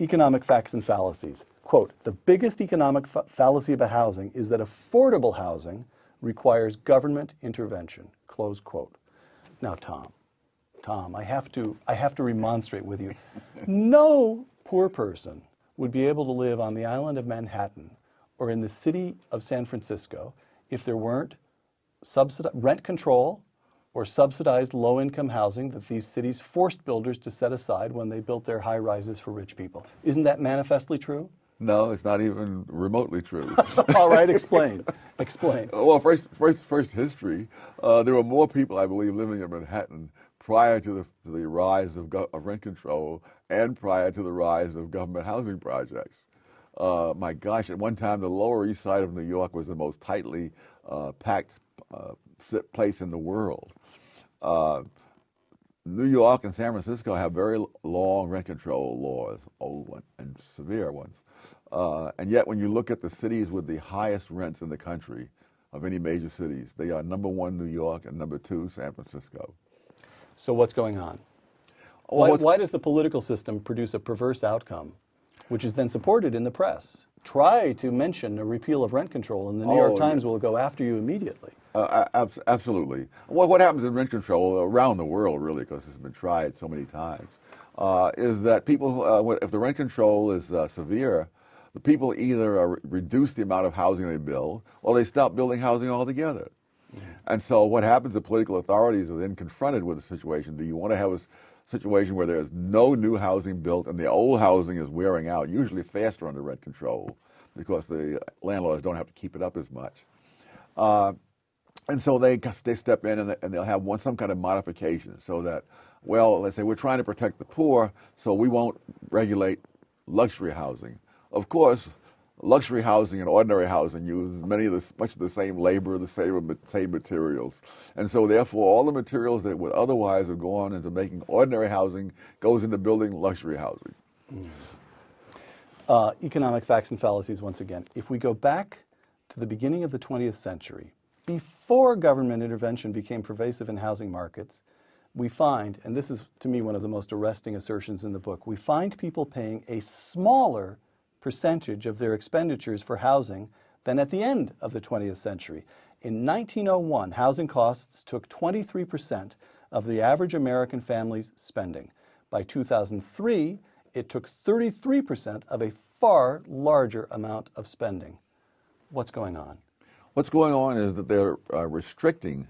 Economic facts and fallacies. Quote, the biggest economic fallacy about housing is that affordable housing requires government intervention. Close quote. Now, Tom, I have to remonstrate with you. No poor person would be able to live on the island of Manhattan or in the city of San Francisco if there weren't rent control or subsidized low-income housing that these cities forced builders to set aside when they built their high-rises for rich people. Isn't that manifestly true? No, it's not even remotely true. All right, explain. Explain. Well, first history. There were more people, I believe, living in Manhattan prior to the rise of rent control and prior to the rise of government housing projects. My gosh, at one time, the Lower East Side of New York was the most tightly packed place in the world. New York and San Francisco have very long rent control laws, old ones and severe ones. And yet when you look at the cities with the highest rents in the country of any major cities, they are #1 New York and #2 San Francisco. So what's going on? Well, why does the political system produce a perverse outcome, which is then supported in the press? Try to mention a repeal of rent control and the New York Times will go after you immediately. Absolutely. Well, what happens in rent control around the world, really, because it's been tried so many times, is that people, if the rent control is severe, the people either reduce the amount of housing they build or they stop building housing altogether. And so what happens, the political authorities are then confronted with the situation. Do you want to have a situation where there's no new housing built and the old housing is wearing out, usually faster under rent control because the landlords don't have to keep it up as much. And so they step in and they'll have some kind of modification so that, well, let's say we're trying to protect the poor, so we won't regulate luxury housing. Of course, luxury housing and ordinary housing use much of the same labor, the same materials. And so therefore, all the materials that would otherwise have gone into making ordinary housing goes into building luxury housing. Economic facts and fallacies once again. If we go back to the beginning of the 20th century, before government intervention became pervasive in housing markets, we find, and this is to me one of the most arresting assertions in the book, we find people paying a smaller percentage of their expenditures for housing than at the end of the 20th century. In 1901, housing costs took 23% of the average American family's spending. By 2003, it took 33% of a far larger amount of spending. What's going on? What's going on is that they're restricting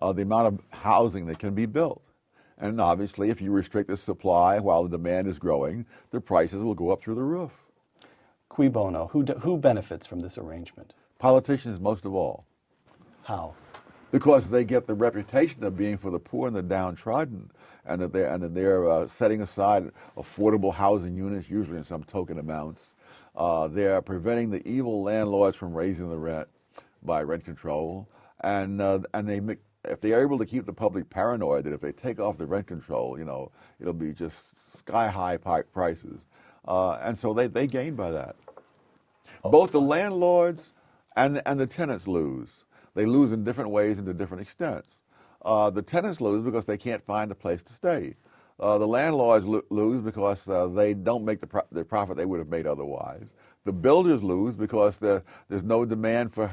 the amount of housing that can be built. And obviously, if you restrict the supply while the demand is growing, the prices will go up through the roof. Cui bono? Who benefits from this arrangement? Politicians, most of all. How? Because they get the reputation of being for the poor and the downtrodden, and that they're setting aside affordable housing units, usually in some token amounts. They're preventing the evil landlords from raising the rent by rent control, and if they are able to keep the public paranoid that if they take off the rent control, it'll be just sky-high prices. And so they gain by that. Both the landlords and the tenants lose. They lose in different ways and to different extents. The tenants lose because they can't find a place to stay. The landlords lose because they don't make the profit they would have made otherwise. The builders lose because there's no demand for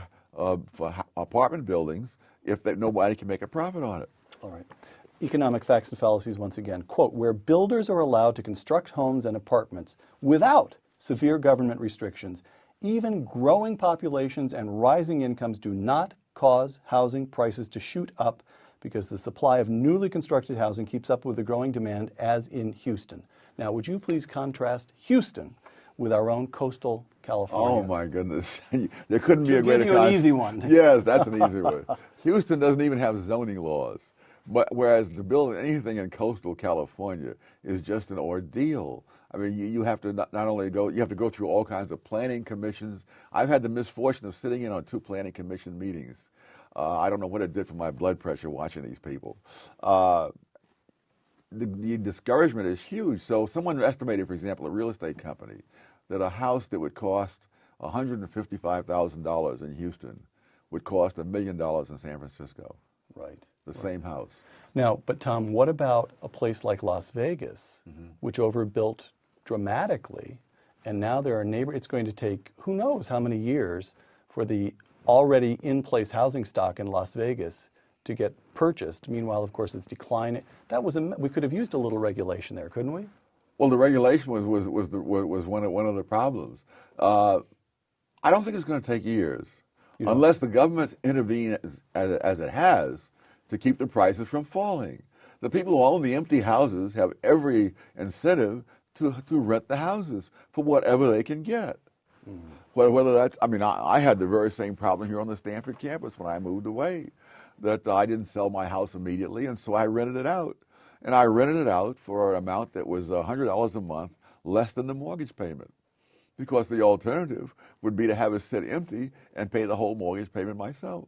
apartment buildings if nobody can make a profit on it. All right. Economic facts and fallacies once again. Quote, where builders are allowed to construct homes and apartments without severe government restrictions, even growing populations and rising incomes do not cause housing prices to shoot up because the supply of newly constructed housing keeps up with the growing demand, as in Houston. Now, would you please contrast Houston with our own coastal California? Oh my goodness. There couldn't be a greater contrast. An easy one. Yes, that's an easy one. Houston doesn't even have zoning laws. But whereas to build anything in coastal California is just an ordeal. I mean, you have to not only you have to go through all kinds of planning commissions. I've had the misfortune of sitting in on 2 planning commission meetings. I don't know what it did for my blood pressure watching these people. The discouragement is huge. So someone estimated, for example, a real estate company, that a house that would cost $155,000 in Houston would cost $1 million in San Francisco. Right. The same house. Now, but Tom, what about a place like Las Vegas, which overbuilt dramatically, and now there are it's going to take who knows how many years for the already in-place housing stock in Las Vegas to get purchased. Meanwhile, of course, it's declining. We could have used a little regulation there, couldn't we? Well, the regulation was one of the problems. I don't think it's going to take years, unless the government intervenes as it has to keep the prices from falling. The people who own the empty houses have every incentive to rent the houses for whatever they can get. Whether that's, I mean, I had the very same problem here on the Stanford campus when I moved away, that I didn't sell my house immediately, and so I rented it out. And I rented it out for an amount that was $100 a month, less than the mortgage payment, because the alternative would be to have it sit empty and pay the whole mortgage payment myself.